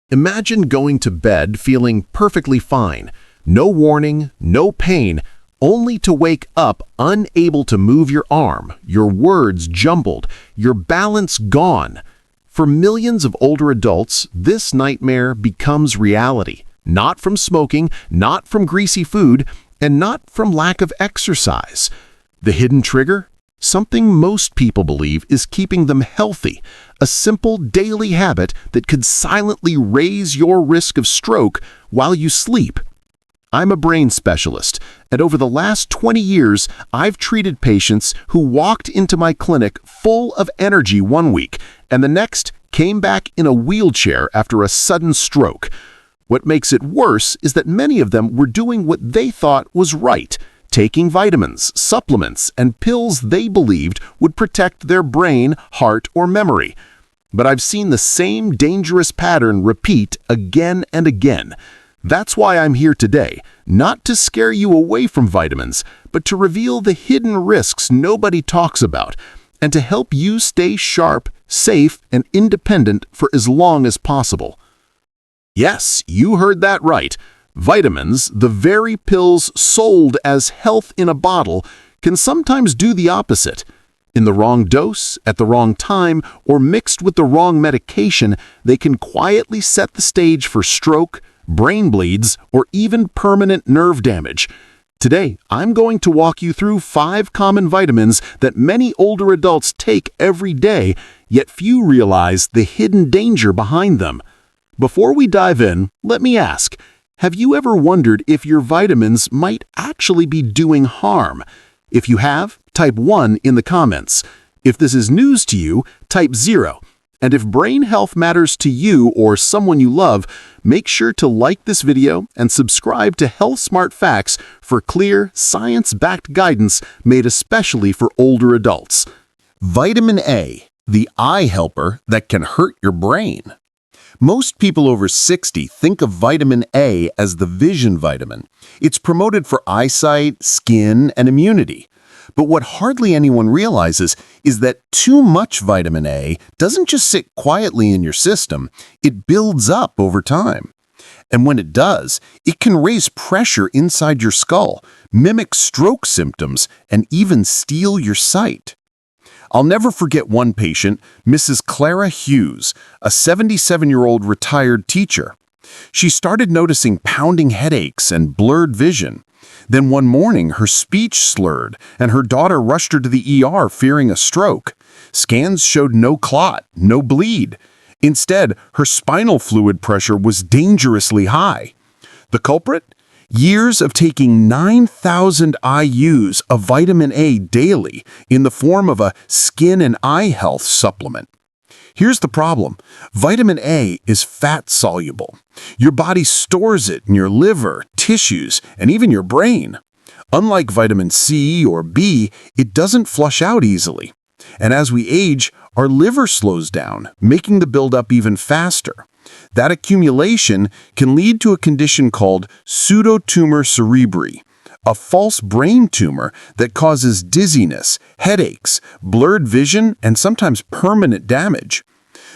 Imagine going to bed feeling perfectly fine, no warning, no pain, only to wake up unable to move your arm, your words jumbled, your balance gone. For millions of older adults, this nightmare becomes reality, not from smoking, not from greasy food, and not from lack of exercise. The hidden trigger? Something most people believe is keeping them healthy, a simple daily habit that could silently raise your risk of stroke while you sleep. I'm a brain specialist, and over the last 20 years, I've treated patients who walked into my clinic full of energy one week and the next came back in a wheelchair after a sudden stroke. What makes it worse is that many of them were doing what they thought was right, taking vitamins, supplements, and pills they believed would protect their brain, heart, or memory. But I've seen the same dangerous pattern repeat again and again. That's why I'm here today, not to scare you away from vitamins, but to reveal the hidden risks nobody talks about, and to help you stay sharp, safe, and independent for as long as possible. Yes, you heard that right. Vitamins, the very pills sold as health in a bottle, can sometimes do the opposite. In the wrong dose, at the wrong time, or mixed with the wrong medication, they can quietly set the stage for stroke, brain bleeds, or even permanent nerve damage. Today, I'm going to walk you through 5 common vitamins that many older adults take every day, yet few realize the hidden danger behind them. Before we dive in, let me ask, have you ever wondered if your vitamins might actually be doing harm? If you have, type 1 in the comments. If this is news to you, type 0. And if brain health matters to you or someone you love, make sure to like this video and subscribe to Health Smart Facts for clear, science-backed guidance made especially for older adults. Vitamin A, the eye helper that can hurt your brain. Most people over 60 think of vitamin A as the vision vitamin. It's promoted for eyesight, skin, and immunity. But what hardly anyone realizes is that too much vitamin A doesn't just sit quietly in your system, it builds up over time. And when it does, it can raise pressure inside your skull, mimic stroke symptoms, and even steal your sight. I'll never forget one patient, Mrs. Clara Hughes, a 77-year-old retired teacher. She started noticing pounding headaches and blurred vision. Then one morning, her speech slurred, and her daughter rushed her to the ER fearing a stroke. Scans showed no clot, no bleed. Instead, her spinal fluid pressure was dangerously high. The culprit? Years of taking 9,000 IUs of vitamin A daily in the form of a skin and eye health supplement. Here's the problem. Vitamin A is fat-soluble. Your body stores it in your liver, tissues, and even your brain. Unlike vitamin C or B, it doesn't flush out easily. And as we age, our liver slows down, making the buildup even faster. That accumulation can lead to a condition called pseudotumor cerebri, a false brain tumor that causes dizziness, headaches, blurred vision, and sometimes permanent damage.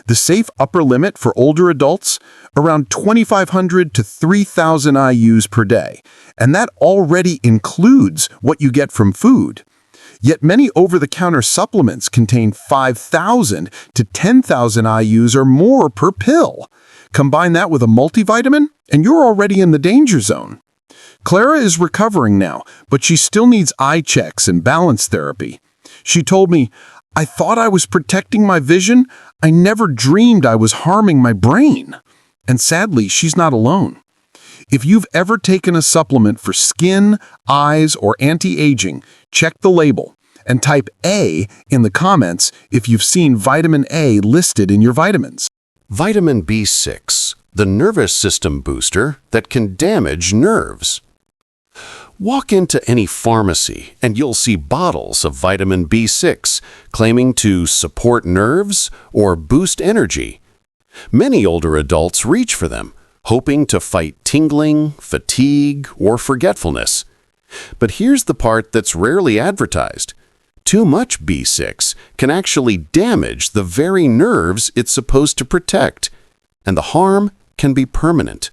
The safe upper limit for older adults? Around 2,500 to 3,000 IUs per day, and that already includes what you get from food. Yet many over-the-counter supplements contain 5,000 to 10,000 IUs or more per pill. Combine that with a multivitamin, and you're already in the danger zone. Clara is recovering now, but she still needs eye checks and balance therapy. She told me, "I thought I was protecting my vision. I never dreamed I was harming my brain." And sadly, she's not alone. If you've ever taken a supplement for skin, eyes, or anti-aging, check the label and type A in the comments if you've seen vitamin A listed in your vitamins. Vitamin B6, the nervous system booster that can damage nerves. Walk into any pharmacy and you'll see bottles of vitamin B6 claiming to support nerves or boost energy. Many older adults reach for them, hoping to fight tingling, fatigue, or forgetfulness. But here's the part that's rarely advertised. Too much B6 can actually damage the very nerves it's supposed to protect, and the harm can be permanent.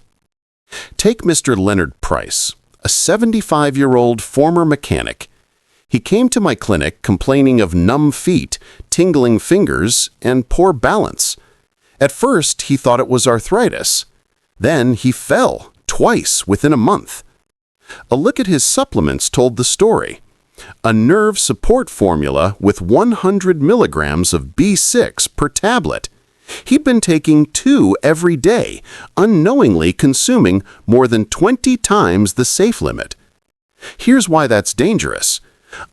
Take Mr. Leonard Price, a 75-year-old former mechanic. He came to my clinic complaining of numb feet, tingling fingers, and poor balance. At first, he thought it was arthritis. Then he fell twice within a month. A look at his supplements told the story. A nerve support formula with 100 milligrams of B6 per tablet. He'd been taking 2 every day, unknowingly consuming more than 20 times the safe limit. Here's why that's dangerous.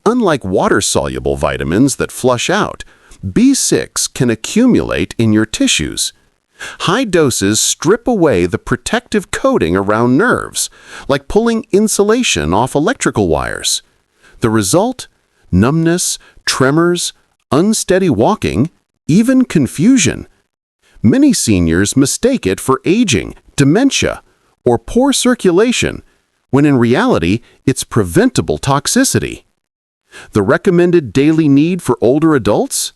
Unlike water-soluble vitamins that flush out, B6 can accumulate in your tissues. High doses strip away the protective coating around nerves, like pulling insulation off electrical wires. The result? Numbness, tremors, unsteady walking, even confusion. Many seniors mistake it for aging, dementia, or poor circulation, when in reality it's preventable toxicity. The recommended daily need for older adults?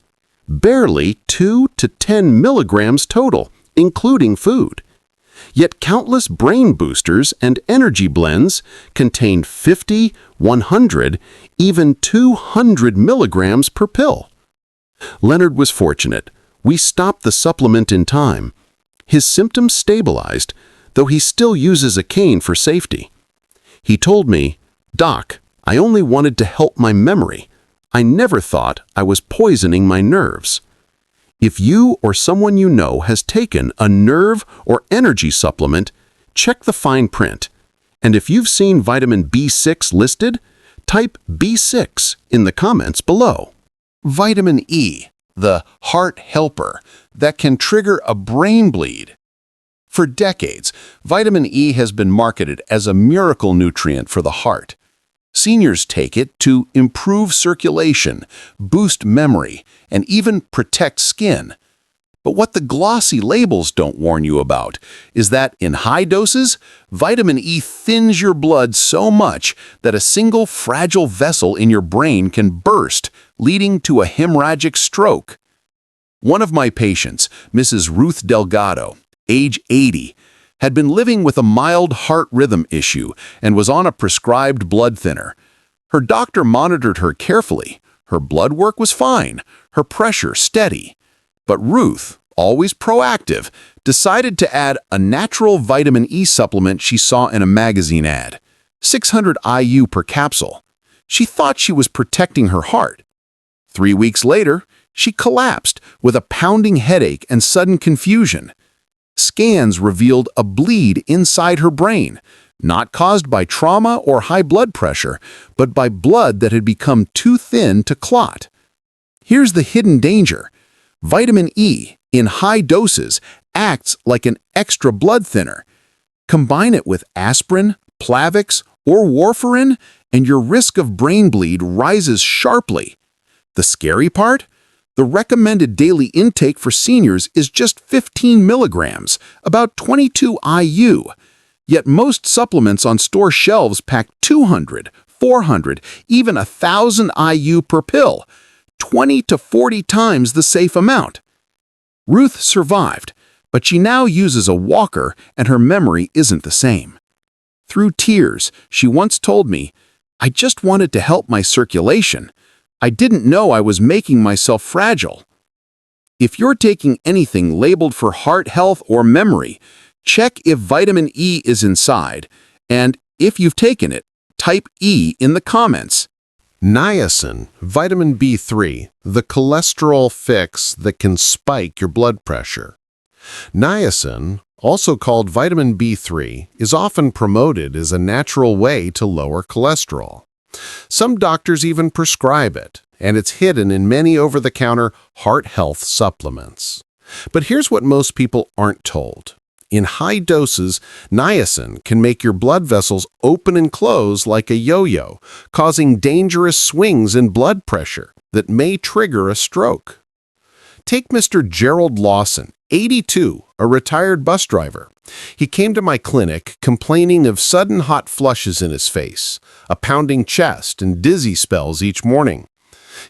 Barely 2 to 10 milligrams total, including food. Yet countless brain boosters and energy blends contain 50, 100, even 200 milligrams per pill. Leonard was fortunate. We stopped the supplement in time. His symptoms stabilized, though he still uses a cane for safety. He told me, "Doc, I only wanted to help my memory. I never thought I was poisoning my nerves." If you or someone you know has taken a nerve or energy supplement, check the fine print. And if you've seen vitamin B6 listed, type B6 in the comments below. Vitamin E, the heart helper that can trigger a brain bleed. For decades, vitamin E has been marketed as a miracle nutrient for the heart. Seniors take it to improve circulation, boost memory, and even protect skin. But what the glossy labels don't warn you about is that in high doses, vitamin E thins your blood so much that a single fragile vessel in your brain can burst, leading to a hemorrhagic stroke. One of my patients, Mrs. Ruth Delgado, age 80, had been living with a mild heart rhythm issue and was on a prescribed blood thinner. Her doctor monitored her carefully. Her blood work was fine, her pressure steady. But Ruth, always proactive, decided to add a natural vitamin E supplement she saw in a magazine ad, 600 IU per capsule. She thought she was protecting her heart. 3 weeks later, she collapsed with a pounding headache and sudden confusion. Scans revealed a bleed inside her brain, not caused by trauma or high blood pressure, but by blood that had become too thin to clot. Here's the hidden danger. Vitamin E, in high doses, acts like an extra blood thinner. Combine it with aspirin, Plavix, or warfarin, and your risk of brain bleed rises sharply. The scary part? The recommended daily intake for seniors is just 15 milligrams, about 22 IU. Yet most supplements on store shelves pack 200, 400, even 1,000 IU per pill, 20 to 40 times the safe amount. Ruth survived, but she now uses a walker and her memory isn't the same. Through tears, she once told me, "I just wanted to help my circulation. I didn't know I was making myself fragile." If you're taking anything labeled for heart health or memory, check if vitamin E is inside, and if you've taken it, type E in the comments. Niacin, vitamin B3, the cholesterol fix that can spike your blood pressure. Niacin, also called vitamin B3, is often promoted as a natural way to lower cholesterol. Some doctors even prescribe it, and it's hidden in many over-the-counter heart health supplements. But here's what most people aren't told. In high doses, niacin can make your blood vessels open and close like a yo-yo, causing dangerous swings in blood pressure that may trigger a stroke. Take Mr. Gerald Lawson, 82, a retired bus driver. He came to my clinic complaining of sudden hot flushes in his face, a pounding chest, and dizzy spells each morning.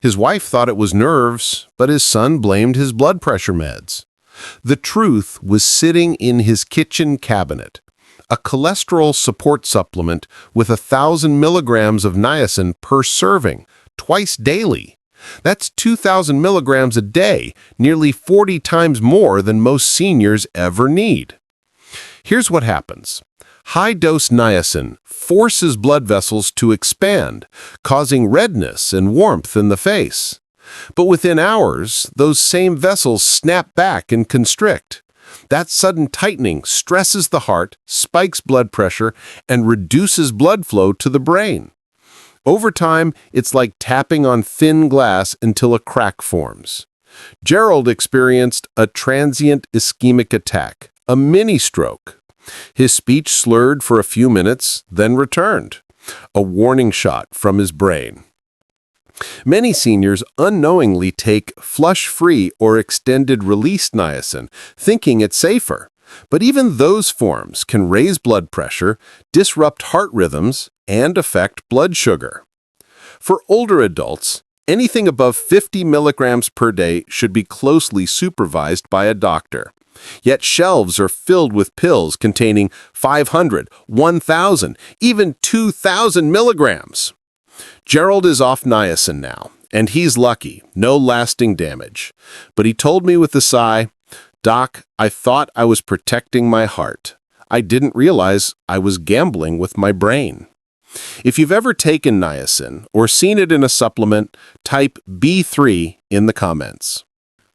His wife thought it was nerves, but his son blamed his blood pressure meds. The truth was sitting in his kitchen cabinet. A cholesterol support supplement with 1,000 milligrams of niacin per serving, twice daily. That's 2,000 milligrams a day, nearly 40 times more than most seniors ever need. Here's what happens. High-dose niacin forces blood vessels to expand, causing redness and warmth in the face. But within hours, those same vessels snap back and constrict. That sudden tightening stresses the heart, spikes blood pressure, and reduces blood flow to the brain. Over time, it's like tapping on thin glass until a crack forms. Gerald experienced a transient ischemic attack, a mini-stroke. His speech slurred for a few minutes, then returned. A warning shot from his brain. Many seniors unknowingly take flush-free or extended-release niacin, thinking it's safer. But even those forms can raise blood pressure, disrupt heart rhythms, and affect blood sugar. For older adults, anything above 50 milligrams per day should be closely supervised by a doctor. Yet shelves are filled with pills containing 500, 1,000, even 2,000 milligrams. Gerald is off niacin now, and he's lucky, no lasting damage. But he told me with a sigh, "Doc, I thought I was protecting my heart. I didn't realize I was gambling with my brain." If you've ever taken niacin or seen it in a supplement, type B3 in the comments.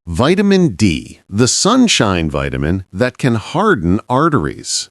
Vitamin D, the sunshine vitamin that can harden arteries.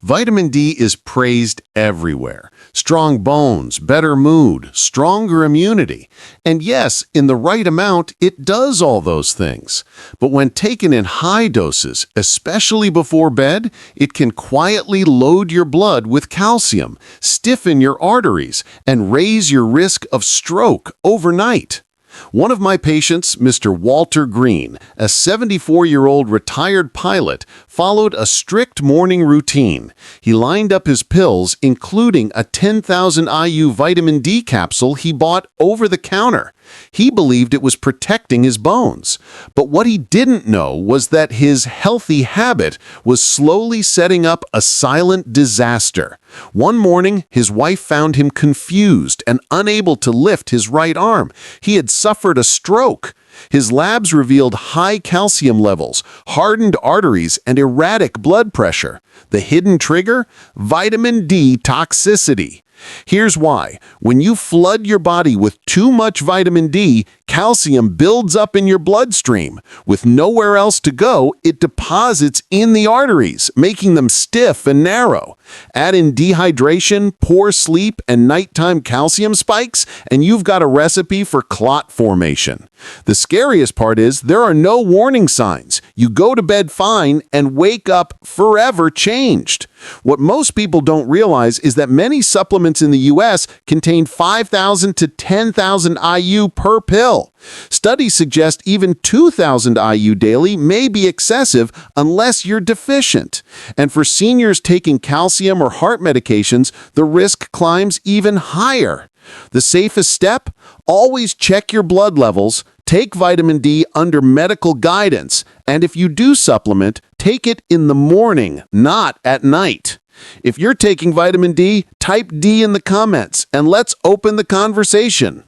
Vitamin D is praised everywhere. Strong bones, better mood, stronger immunity. And yes, in the right amount, it does all those things. But when taken in high doses, especially before bed, it can quietly load your blood with calcium, stiffen your arteries, and raise your risk of stroke overnight. One of my patients, Mr. Walter Green, a 74-year-old retired pilot, followed a strict morning routine. He lined up his pills, including a 10,000 IU vitamin D capsule he bought over the counter. He believed it was protecting his bones. But what he didn't know was that his healthy habit was slowly setting up a silent disaster. One morning, his wife found him confused and unable to lift his right arm. He had suffered a stroke. His labs revealed high calcium levels, hardened arteries, and erratic blood pressure. The hidden trigger? Vitamin D toxicity. Here's why. When you flood your body with too much vitamin D, calcium builds up in your bloodstream. With nowhere else to go, it deposits in the arteries, making them stiff and narrow. Add in dehydration, poor sleep, and nighttime calcium spikes, and you've got a recipe for clot formation. The scariest part is there are no warning signs. You go to bed fine and wake up forever changed. What most people don't realize is that many supplements in the US contain 5,000 to 10,000 IU per pill. Studies suggest even 2,000 IU daily may be excessive unless you're deficient. And for seniors taking calcium or heart medications, the risk climbs even higher. The safest step? Always check your blood levels, take vitamin D under medical guidance, and if you do supplement, take it in the morning, not at night. If you're taking vitamin D, type D in the comments, and let's open the conversation.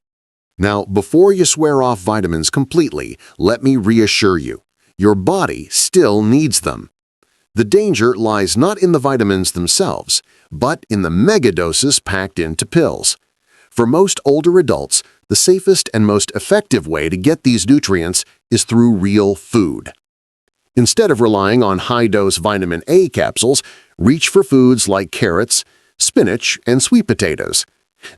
Now, before you swear off vitamins completely, let me reassure you, your body still needs them. The danger lies not in the vitamins themselves, but in the megadoses packed into pills. For most older adults, the safest and most effective way to get these nutrients is through real food. Instead of relying on high-dose vitamin A capsules, reach for foods like carrots, spinach, and sweet potatoes.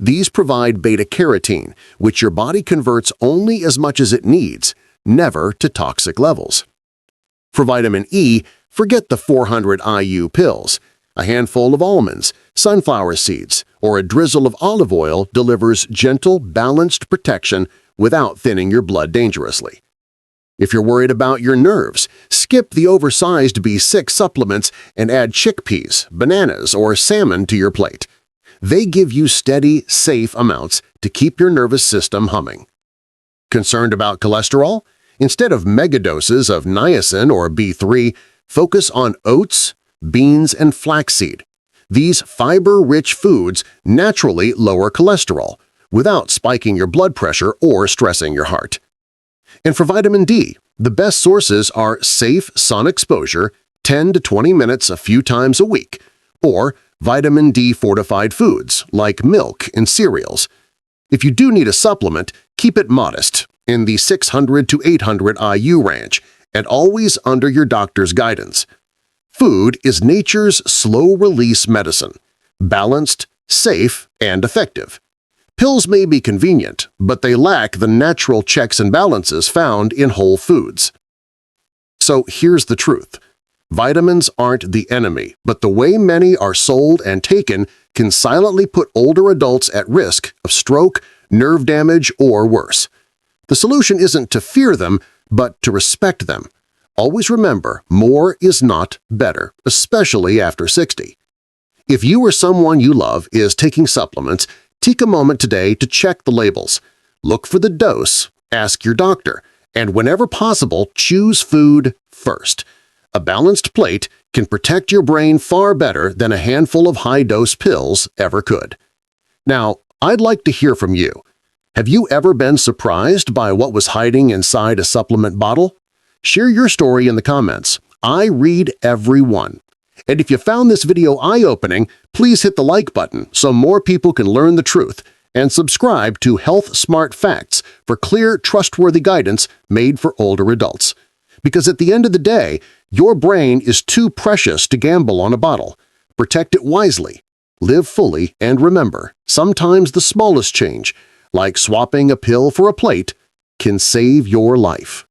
These provide beta-carotene, which your body converts only as much as it needs, never to toxic levels. For vitamin E, forget the 400 IU pills. A handful of almonds, sunflower seeds, or a drizzle of olive oil delivers gentle, balanced protection without thinning your blood dangerously. If you're worried about your nerves, skip the oversized B6 supplements and add chickpeas, bananas, or salmon to your plate. They give you steady, safe amounts to keep your nervous system humming. Concerned about cholesterol? Instead of megadoses of niacin or B3, focus on oats, beans, and flaxseed. These fiber-rich foods naturally lower cholesterol without spiking your blood pressure or stressing your heart. And for vitamin D, the best sources are safe sun exposure, 10 to 20 minutes a few times a week, or vitamin D-fortified foods like milk and cereals. If you do need a supplement, keep it modest, in the 600 to 800 IU range, and always under your doctor's guidance. Food is nature's slow-release medicine, balanced, safe, and effective. Pills may be convenient, but they lack the natural checks and balances found in whole foods. So here's the truth. Vitamins aren't the enemy, but the way many are sold and taken can silently put older adults at risk of stroke, nerve damage, or worse. The solution isn't to fear them, but to respect them. Always remember, more is not better, especially after 60. If you or someone you love is taking supplements, take a moment today to check the labels. Look for the dose, ask your doctor, and whenever possible, choose food first. A balanced plate can protect your brain far better than a handful of high-dose pills ever could. Now, I'd like to hear from you. Have you ever been surprised by what was hiding inside a supplement bottle? Share your story in the comments. I read every one. And if you found this video eye-opening, please hit the like button so more people can learn the truth, and subscribe to Health Smart Facts for clear, trustworthy guidance made for older adults. Because at the end of the day, your brain is too precious to gamble on a bottle. Protect it wisely. Live fully, and remember, sometimes the smallest change, like swapping a pill for a plate, can save your life.